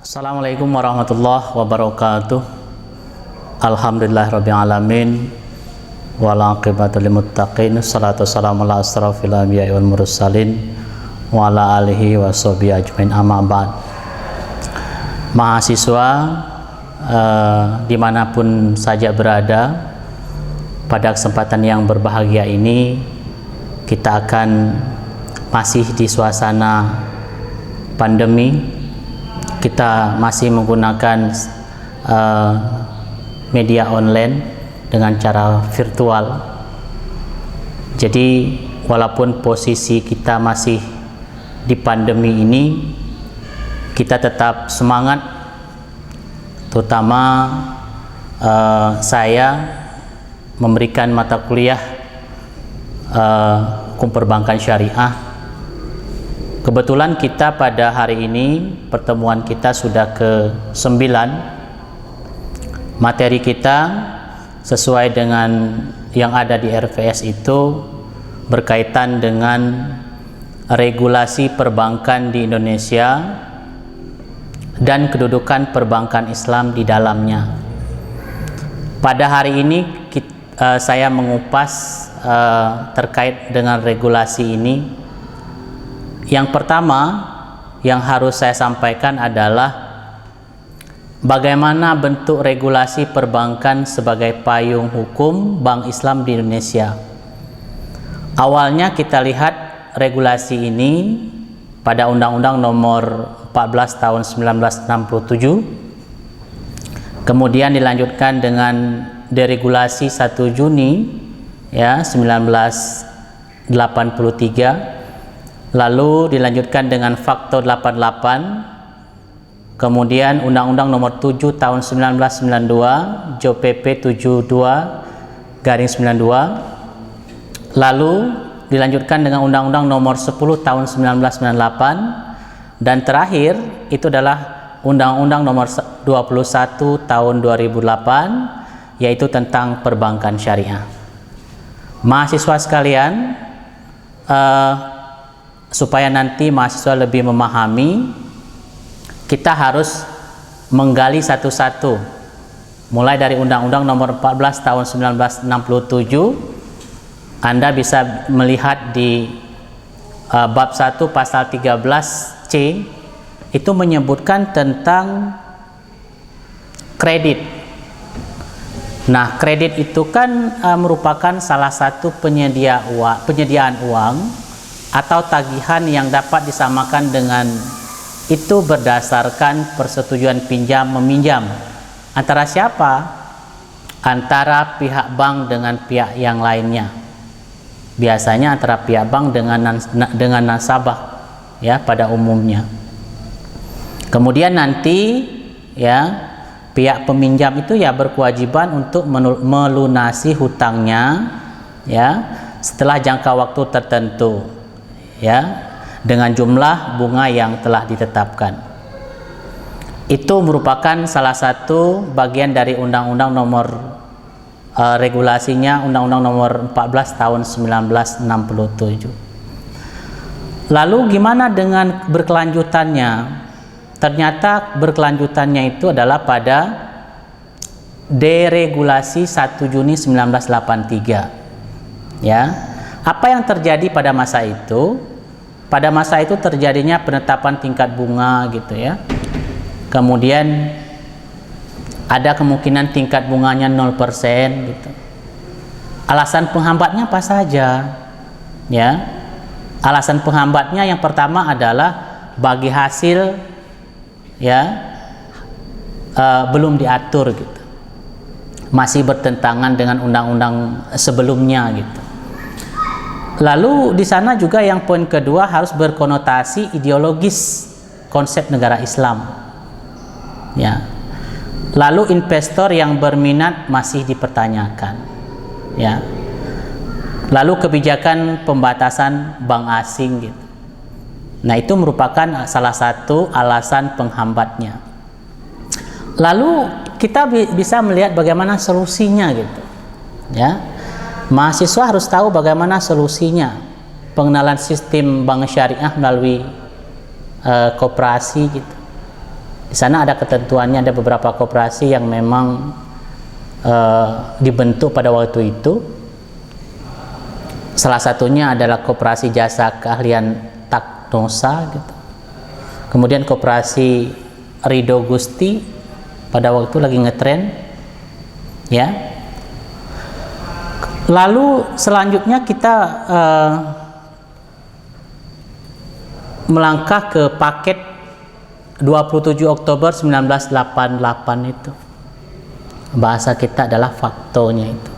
Assalamualaikum warahmatullahi wabarakatuh. Alhamdulillah rabbil alamin wal aqibatu lil muttaqin. Shalatu wassalamu ala asrofil anbiya'i wal mursalin wa ala alihi washabihi ajmain, amma ba'd. Mahasiswa dimanapun saja berada, pada kesempatan yang berbahagia ini kita akan masih di suasana pandemi. Kita masih menggunakan media online dengan cara virtual. Jadi walaupun posisi kita masih di pandemi ini, kita tetap semangat, terutama saya memberikan mata kuliah hukum perbankan syariah. Kebetulan kita pada hari ini pertemuan kita sudah ke-9. Materi kita sesuai dengan yang ada di RVS itu berkaitan dengan regulasi perbankan di Indonesia dan kedudukan perbankan Islam di dalamnya. Pada hari ini saya mengupas terkait dengan regulasi ini. Yang pertama yang harus saya sampaikan adalah bagaimana bentuk regulasi perbankan sebagai payung hukum Bank Islam di Indonesia. Awalnya kita lihat regulasi ini pada Undang-Undang Nomor 14 Tahun 1967, kemudian dilanjutkan dengan deregulasi 1 Juni 1983, lalu dilanjutkan dengan Faktor 88, kemudian Undang-Undang Nomor 7 Tahun 1992, JOPP 72/92, lalu dilanjutkan dengan Undang-Undang Nomor 10 Tahun 1998, dan terakhir itu adalah Undang-Undang Nomor 21 Tahun 2008, yaitu tentang perbankan syariah. Mahasiswa sekalian, supaya nanti mahasiswa lebih memahami, kita harus menggali satu-satu. Mulai dari Undang-Undang Nomor 14 Tahun 1967, Anda bisa melihat di bab 1 pasal 13C, itu menyebutkan tentang kredit. Nah, kredit itu kan merupakan salah satu penyediaan uang atau tagihan yang dapat disamakan dengan itu berdasarkan persetujuan pinjam meminjam antara siapa? Antara pihak bank dengan pihak yang lainnya. Biasanya antara pihak bank dengan nasabah pada umumnya. Kemudian nanti pihak peminjam itu berkewajiban untuk melunasi hutangnya setelah jangka waktu tertentu, dengan jumlah bunga yang telah ditetapkan. Itu merupakan salah satu bagian dari Undang-Undang Nomor regulasinya Undang-Undang Nomor 14 Tahun 1967. Lalu gimana dengan berkelanjutannya? Ternyata berkelanjutannya itu adalah pada deregulasi 1 Juni 1983. Apa yang terjadi pada masa itu? Pada masa itu terjadinya penetapan tingkat bunga Kemudian ada kemungkinan tingkat bunganya 0% Alasan penghambatnya apa saja? Alasan penghambatnya yang pertama adalah bagi hasil belum diatur masih bertentangan dengan undang-undang sebelumnya Lalu di sana juga yang poin kedua harus berkonotasi ideologis konsep negara Islam. Lalu investor yang berminat masih dipertanyakan. Lalu kebijakan pembatasan bank asing Nah, itu merupakan salah satu alasan penghambatnya. Lalu kita bisa melihat bagaimana solusinya Mahasiswa harus tahu bagaimana solusinya pengenalan sistem bank syariah melalui koperasi Di sana ada ketentuannya, ada beberapa koperasi yang memang dibentuk pada waktu itu. Salah satunya adalah koperasi jasa keahlian Taknosa gitu. Kemudian koperasi Ridho Gusti pada waktu lagi ngetren, ya. Lalu selanjutnya kita melangkah ke paket 27 Oktober 1988 itu. Bahasa kita adalah faktonya itu.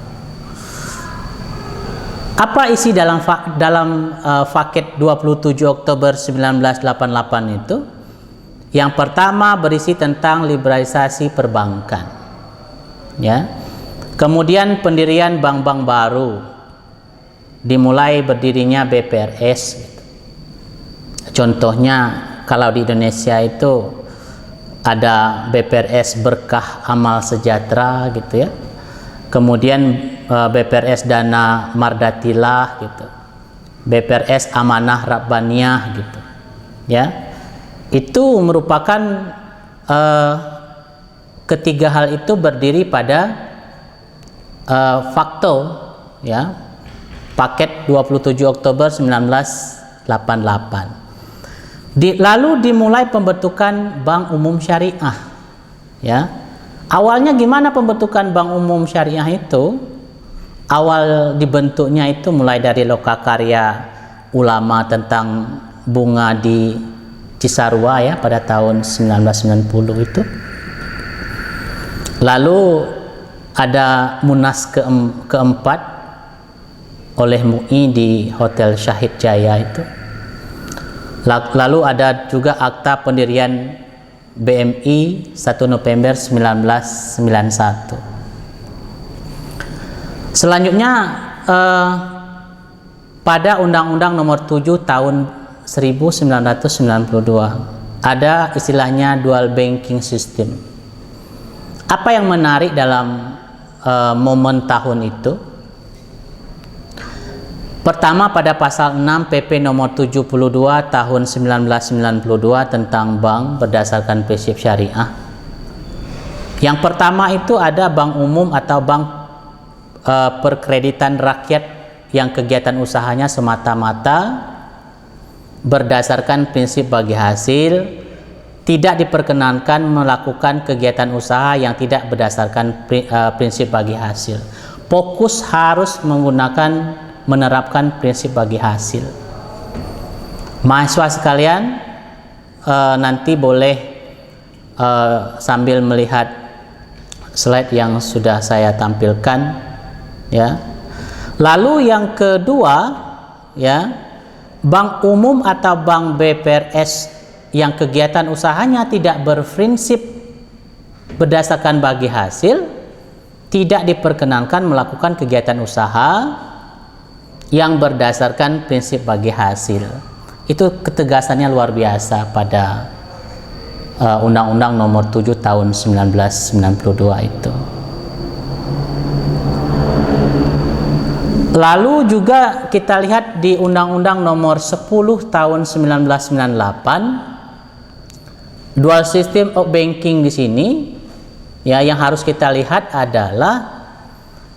Apa isi dalam paket 27 Oktober 1988 itu? Yang pertama berisi tentang liberalisasi perbankan, ya. Kemudian pendirian bank-bank baru, dimulai berdirinya BPRS. Contohnya kalau di Indonesia itu ada BPRS Berkah Amal Sejahtera gitu ya. Kemudian BPRS Dana Mardatilah gitu, BPRS Amanah Rabbaniyah gitu, ya. Itu merupakan ketiga hal itu berdiri pada fakto, ya, paket 27 Oktober 1988. Lalu dimulai pembentukan Bank Umum Syariah, ya. Awalnya gimana pembentukan Bank Umum Syariah itu? Awal dibentuknya itu mulai dari lokakarya ulama tentang bunga di Cisarua, ya, pada tahun 1990 itu. Lalu ada Munas keempat oleh MUI di Hotel Syahid Jaya itu. Lalu ada juga akta pendirian BMI 1 November 1991. Selanjutnya pada Undang-Undang Nomor 7 Tahun 1992 ada istilahnya dual banking system. Apa yang menarik dalam momen tahun itu? Pertama, pada pasal 6 PP nomor 72 tahun 1992 tentang bank berdasarkan prinsip syariah. Yang pertama itu ada bank umum atau bank perkreditan rakyat yang kegiatan usahanya semata-mata berdasarkan prinsip bagi hasil, tidak diperkenankan melakukan kegiatan usaha yang tidak berdasarkan prinsip bagi hasil. Fokus harus menerapkan prinsip bagi hasil. Mahasiswa sekalian, nanti boleh sambil melihat slide yang sudah saya tampilkan, ya. Lalu yang kedua, ya, bank umum atau bank BPRS yang kegiatan usahanya tidak berprinsip berdasarkan bagi hasil, tidak diperkenankan melakukan kegiatan usaha yang berdasarkan prinsip bagi hasil. Itu ketegasannya luar biasa pada Undang-Undang Nomor 7 Tahun 1992 itu. Lalu juga kita lihat di Undang-Undang Nomor 10 Tahun 1998, dual system of banking di sini, ya, yang harus kita lihat adalah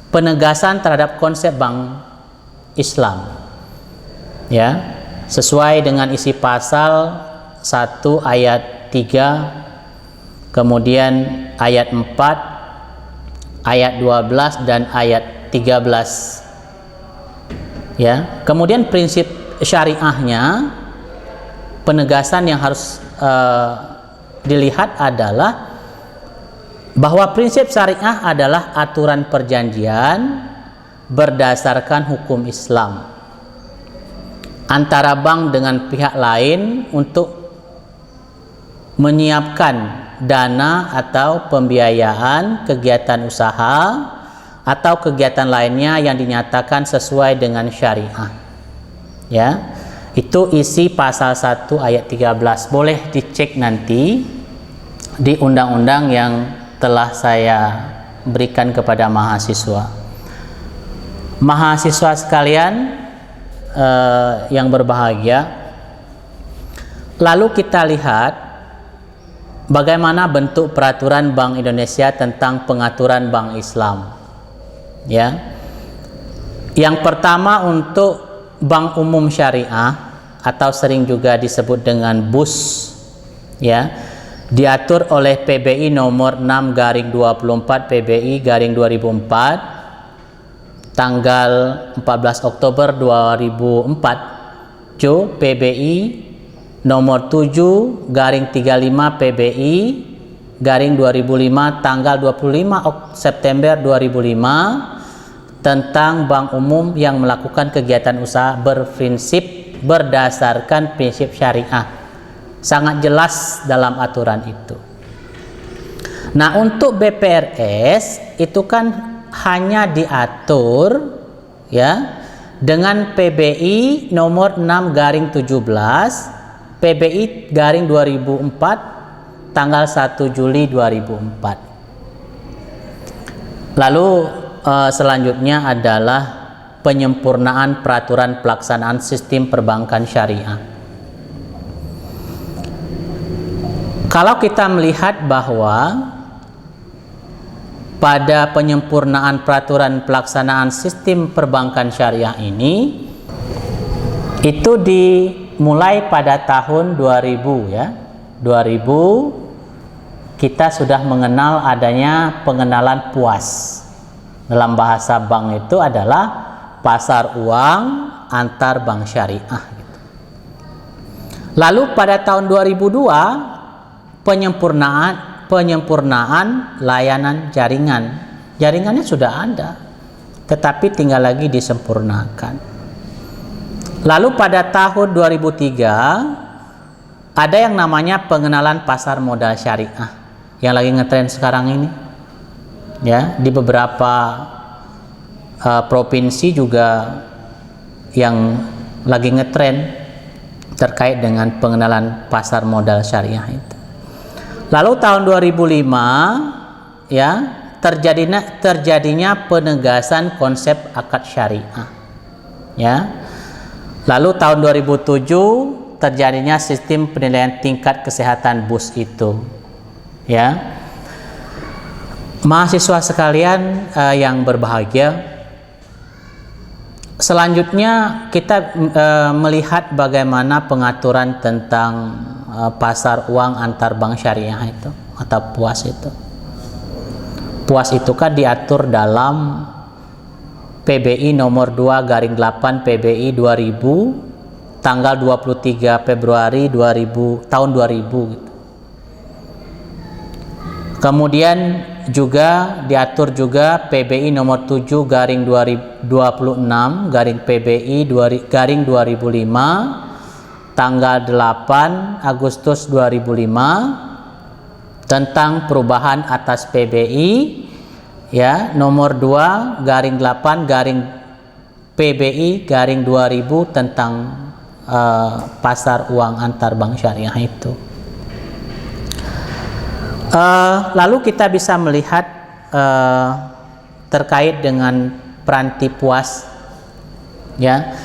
penegasan terhadap konsep bank Islam, ya, sesuai dengan isi pasal 1 ayat 3, kemudian ayat 4, ayat 12 dan ayat 13, ya. Kemudian prinsip syariahnya, penegasan yang harus dilihat adalah bahwa prinsip syariah adalah aturan perjanjian berdasarkan hukum Islam antara bank dengan pihak lain untuk menyiapkan dana atau pembiayaan kegiatan usaha atau kegiatan lainnya yang dinyatakan sesuai dengan syariah, ya. Itu isi pasal 1 ayat 13. Boleh dicek nanti di undang-undang yang telah saya berikan kepada mahasiswa. Mahasiswa sekalian yang berbahagia, lalu kita lihat bagaimana bentuk peraturan Bank Indonesia tentang pengaturan bank Islam. Ya. Yang pertama untuk bank umum syariah atau sering juga disebut dengan BUS, ya, diatur oleh PBI nomor 6/24 PBI garing 2004 tanggal 14 Oktober 2004, PBI nomor 7/35 PBI garing 2005 tanggal 25 September 2005 tentang bank umum yang melakukan kegiatan usaha berprinsip berdasarkan prinsip syariah. Sangat jelas dalam aturan itu. Nah, untuk BPRS itu kan hanya diatur, ya, dengan PBI nomor 6/17 PBI garing 2004 tanggal 1 Juli 2004. Lalu selanjutnya adalah penyempurnaan peraturan pelaksanaan sistem perbankan syariah. Kalau kita melihat bahwa pada penyempurnaan peraturan pelaksanaan sistem perbankan syariah ini itu dimulai pada tahun 2000, ya. 2000 kita sudah mengenal adanya pengenalan PUAS. Dalam bahasa bank itu adalah pasar uang antar bank syariah. Lalu pada tahun 2002 penyempurnaan layanan jaringan. Jaringannya sudah ada, tetapi tinggal lagi disempurnakan. Lalu pada tahun 2003 ada yang namanya pengenalan pasar modal syariah yang lagi ngetren sekarang ini. Ya, di beberapa provinsi juga yang lagi ngetren terkait dengan pengenalan pasar modal syariah itu. Lalu tahun 2005, ya, terjadinya penegasan konsep akad syariah. Ya. Lalu tahun 2007 terjadinya sistem penilaian tingkat kesehatan BUS itu. Ya. Mahasiswa sekalian yang berbahagia, selanjutnya kita melihat bagaimana pengaturan tentang pasar uang antar bank syariah itu atau PUAS itu. PUAS itu kan diatur dalam PBI nomor 2/8 PBI 2000 tanggal 23 Februari 2000 gitu. Kemudian juga diatur juga PBI nomor 7/2026 PBI garing 2005 tanggal 8 Agustus 2005 tentang perubahan atas PBI, ya, nomor 2/8 PBI garing 2000 tentang pasar uang antar bank syariah itu. Lalu kita bisa melihat terkait dengan peranti PUAS, ya.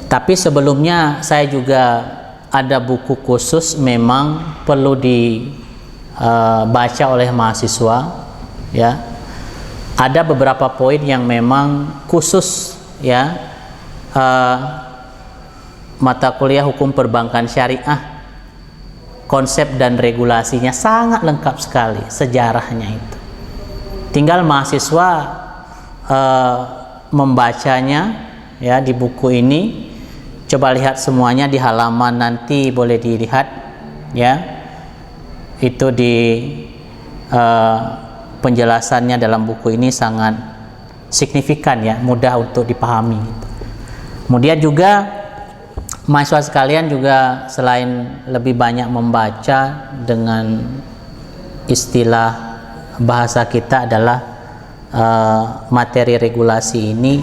Tapi sebelumnya saya juga ada buku khusus memang perlu dibaca oleh mahasiswa, ya. Ada beberapa poin yang memang khusus, ya, mata kuliah hukum perbankan syariah. Konsep dan regulasinya sangat lengkap sekali, sejarahnya itu. Tinggal mahasiswa membacanya, ya, di buku ini. Coba lihat semuanya di halaman nanti boleh dilihat, ya. Itu di penjelasannya dalam buku ini sangat signifikan, ya, mudah untuk dipahami. Gitu. Kemudian juga mahasiswa sekalian juga selain lebih banyak membaca dengan istilah bahasa kita adalah materi regulasi ini,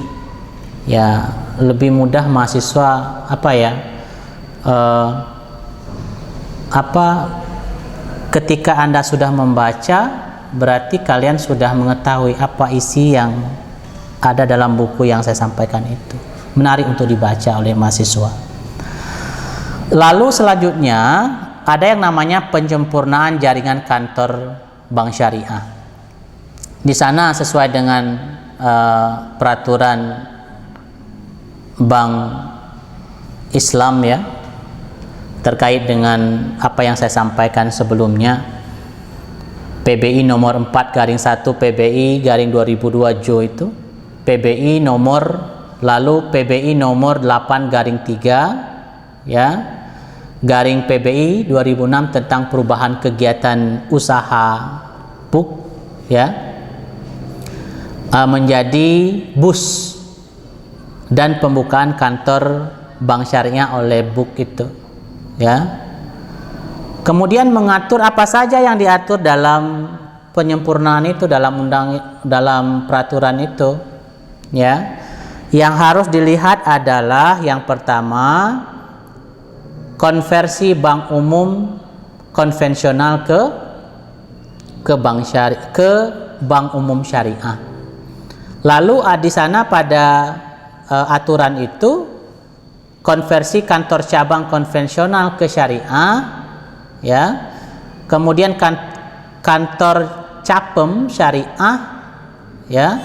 ya, lebih mudah mahasiswa ketika Anda sudah membaca berarti kalian sudah mengetahui apa isi yang ada dalam buku yang saya sampaikan itu. Menarik untuk dibaca oleh mahasiswa. Lalu selanjutnya ada yang namanya penyempurnaan jaringan kantor bank syariah. Di sana sesuai dengan peraturan bank Islam ya, terkait dengan apa yang saya sampaikan sebelumnya, PBI nomor 4/1 PBI garing 2002 Jo itu, PBI nomor, lalu PBI nomor 8/3 ya, garing PBI 2006 tentang perubahan kegiatan usaha BUK ya, menjadi BUS dan pembukaan kantor bank syariah oleh BUK itu ya. Kemudian mengatur apa saja yang diatur dalam penyempurnaan itu, dalam peraturan itu ya. Yang harus dilihat adalah yang pertama, konversi bank umum konvensional ke bank umum syariah. Lalu di sana pada aturan itu, konversi kantor cabang konvensional ke syariah ya, kemudian kantor capem syariah ya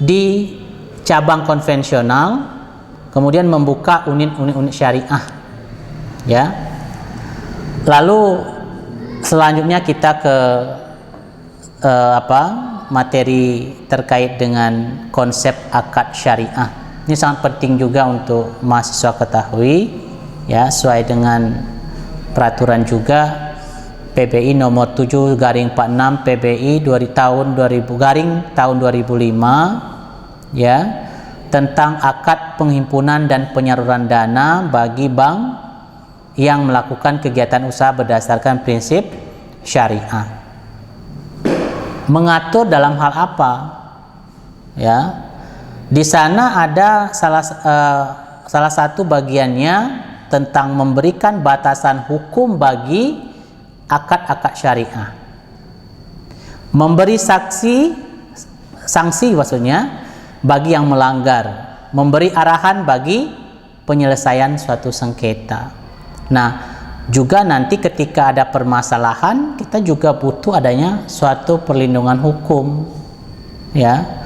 di cabang konvensional, kemudian membuka unit syariah ya. Lalu selanjutnya kita ke materi terkait dengan konsep akad syariah. Ini sangat penting juga untuk mahasiswa ketahui ya, sesuai dengan peraturan juga PBI nomor 7/46 PBI tahun 2005 ya, tentang akad penghimpunan dan penyaluran dana bagi bank yang melakukan kegiatan usaha berdasarkan prinsip syariah. Mengatur dalam hal apa ya? Di sana ada salah satu bagiannya tentang memberikan batasan hukum bagi akad-akad syariah, memberi sanksi maksudnya bagi yang melanggar, memberi arahan bagi penyelesaian suatu sengketa. Nah, juga nanti ketika ada permasalahan, kita juga butuh adanya suatu perlindungan hukum ya.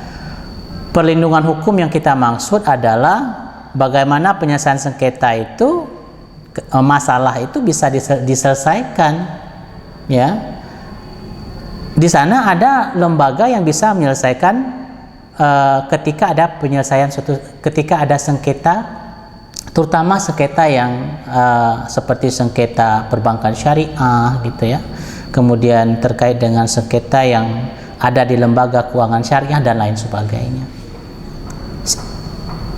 Perlindungan hukum yang kita maksud adalah bagaimana penyelesaian sengketa itu, masalah itu bisa diselesaikan ya. Di sana ada lembaga yang bisa menyelesaikan ketika ada penyelesaian ketika ada sengketa, terutama sengketa yang seperti sengketa perbankan syariah gitu ya. Kemudian terkait dengan sengketa yang ada di lembaga keuangan syariah dan lain sebagainya.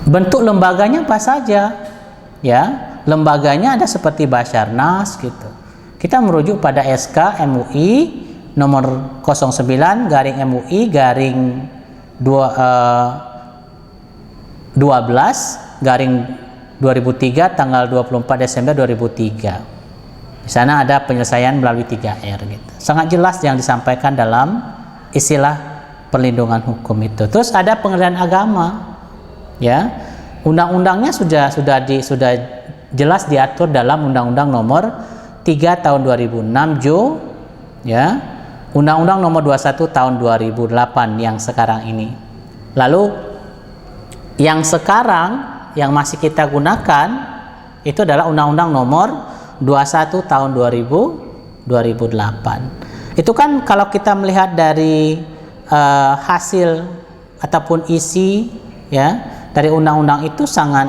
Bentuk lembaganya apa saja ya? Lembaganya ada seperti Basarnas gitu. Kita merujuk pada SK MUI nomor 09/MUI/12/2003 tanggal 24 Desember 2003. Di sana ada penyelesaian melalui 3R gitu. Sangat jelas yang disampaikan dalam istilah perlindungan hukum itu. Terus ada pengadilan agama. Ya, undang-undangnya sudah jelas diatur dalam Undang-Undang Nomor 3 Tahun 2006 Jo, ya, Undang-Undang Nomor 21 Tahun 2008 yang sekarang ini. Lalu yang sekarang yang masih kita gunakan itu adalah Undang-Undang Nomor 21 Tahun 2008. Itu kan kalau kita melihat dari hasil ataupun isi ya dari undang-undang itu sangat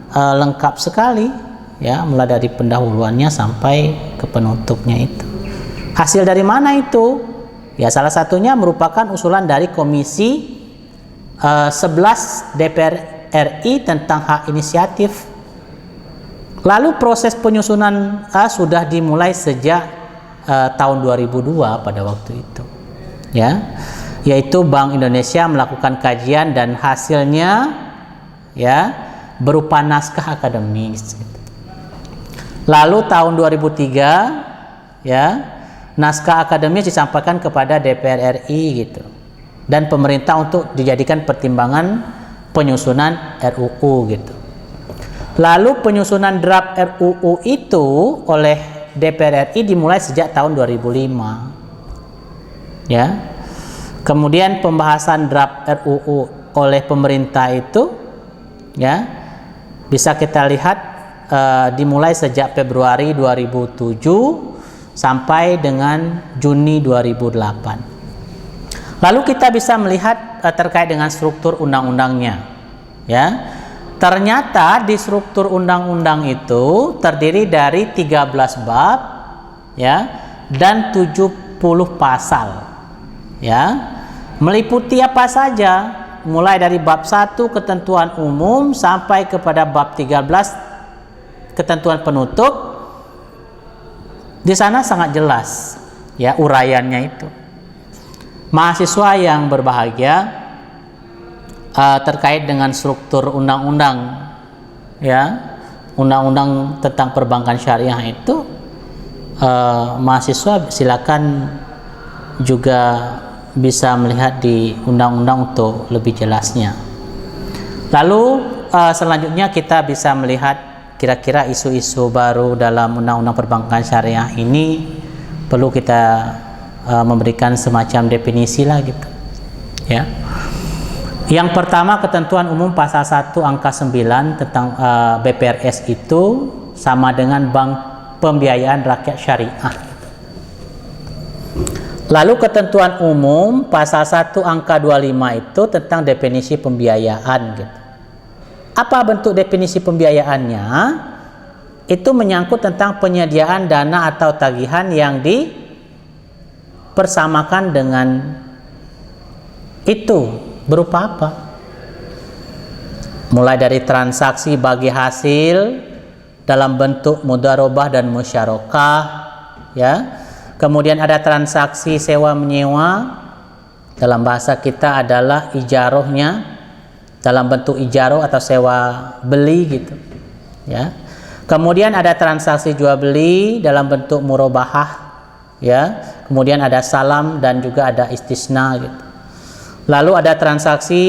lengkap sekali ya, mulai dari pendahuluannya sampai ke penutupnya itu. Hasil dari mana itu? Ya, salah satunya merupakan usulan dari Komisi 11 DPR RI tentang hak inisiatif. Lalu proses penyusunan sudah dimulai sejak tahun 2002 pada waktu itu ya, yaitu Bank Indonesia melakukan kajian dan hasilnya ya berupa naskah akademis. Lalu tahun 2003 ya, naskah akademis disampaikan kepada DPR RI gitu, dan pemerintah untuk dijadikan pertimbangan penyusunan RUU gitu. Lalu penyusunan draft RUU itu oleh DPR RI dimulai sejak tahun 2005. Ya. Kemudian pembahasan draft RUU oleh pemerintah itu ya bisa kita lihat dimulai sejak Februari 2007 sampai dengan Juni 2008. Lalu kita bisa melihat terkait dengan struktur undang-undangnya. Ya. Ternyata di struktur undang-undang itu terdiri dari 13 bab ya dan 70 pasal. Ya. Meliputi apa saja? Mulai dari bab 1 ketentuan umum sampai kepada bab 13 ketentuan penutup. Di sana sangat jelas ya uraiannya itu. Mahasiswa yang berbahagia, terkait dengan struktur undang-undang ya, undang-undang tentang perbankan syariah itu, mahasiswa silakan juga bisa melihat di undang-undang untuk lebih jelasnya. Lalu selanjutnya kita bisa melihat kira-kira isu-isu baru dalam undang-undang perbankan syariah ini perlu kita memberikan semacam definisi lah gitu ya. Yang pertama, ketentuan umum pasal 1 angka 9 tentang BPRS itu sama dengan Bank Pembiayaan Rakyat Syariah. Lalu ketentuan umum pasal 1 angka 25 itu tentang definisi pembiayaan gitu. Apa bentuk definisi pembiayaannya? Itu menyangkut tentang penyediaan dana atau tagihan yang dipersamakan dengan itu. Berupa apa? Mulai dari transaksi bagi hasil dalam bentuk mudharabah dan musyarakah ya. Kemudian ada transaksi sewa menyewa, dalam bahasa kita adalah ijarohnya, dalam bentuk ijaro atau sewa beli gitu ya. Kemudian ada transaksi jual beli dalam bentuk murabahah ya. Kemudian ada salam dan juga ada istisna gitu. Lalu ada transaksi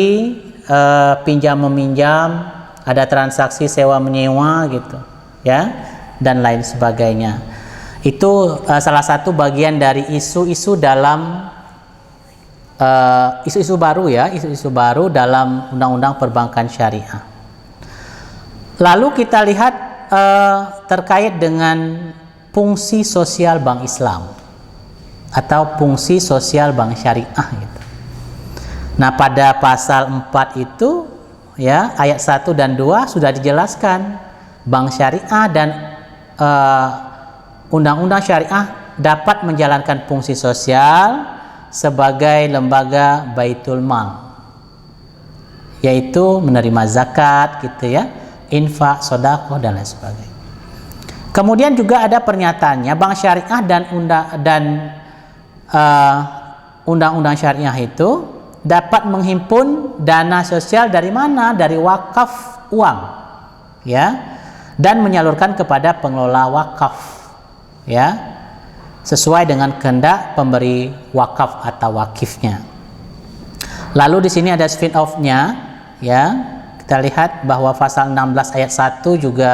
pinjam meminjam, ada transaksi sewa menyewa gitu ya, dan lain sebagainya. Itu salah satu bagian dari isu-isu dalam isu-isu baru ya, isu-isu baru dalam undang-undang perbankan syariah. Lalu kita lihat terkait dengan fungsi sosial bank Islam atau fungsi sosial bank syariah gitu. Nah, pada pasal 4 itu ya, ayat 1 dan 2 sudah dijelaskan bank syariah dan undang-undang syariah dapat menjalankan fungsi sosial sebagai lembaga baitul mal, yaitu menerima zakat gitu ya, infak, sedekah dan lain sebagainya. Kemudian juga ada pernyataannya bank syariah dan undang-undang syariah itu dapat menghimpun dana sosial dari mana? Dari wakaf uang ya, dan menyalurkan kepada pengelola wakaf ya, sesuai dengan kehendak pemberi wakaf atau wakifnya. Lalu di sini ada spin off-nya ya. Kita lihat bahwa pasal 16 ayat 1 juga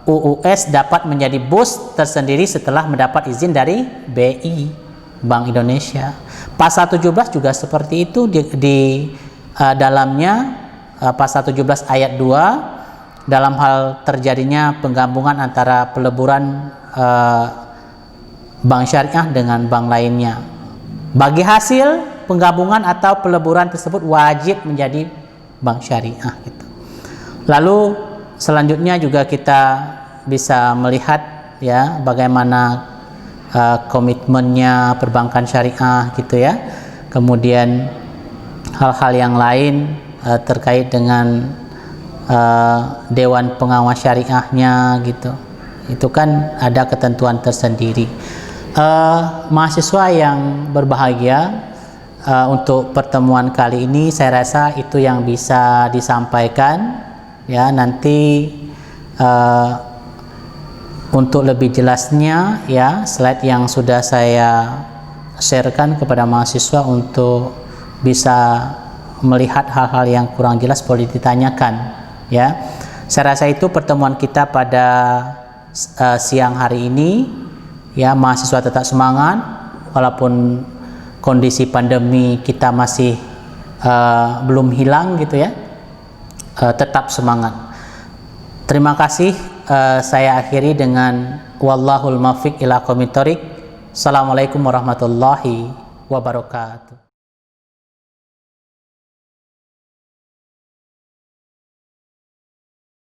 UUS dapat menjadi BUS tersendiri setelah mendapat izin dari BI, Bank Indonesia. Pasal 17 juga seperti itu di dalamnya pasal 17 ayat 2 dalam hal terjadinya penggabungan antara peleburan bank syariah dengan bank lainnya. Bagi hasil penggabungan atau peleburan tersebut wajib menjadi bank syariah gitu. Lalu selanjutnya juga kita bisa melihat ya bagaimana komitmennya perbankan syariah gitu ya. Kemudian hal-hal yang lain terkait dengan dewan pengawas syariahnya gitu. Itu kan ada ketentuan tersendiri. Mahasiswa yang berbahagia, untuk pertemuan kali ini saya rasa itu yang bisa disampaikan ya. Nanti untuk lebih jelasnya ya, slide yang sudah saya sharekan kepada mahasiswa untuk bisa melihat hal-hal yang kurang jelas boleh ditanyakan ya. Saya rasa itu pertemuan kita pada siang hari ini. Ya, mahasiswa tetap semangat walaupun kondisi pandemi kita masih belum hilang gitu ya. Tetap semangat. Terima kasih. Saya akhiri dengan wallahul muwaffiq ila aqwamit thoriq. Assalamualaikum warahmatullahi wabarakatuh.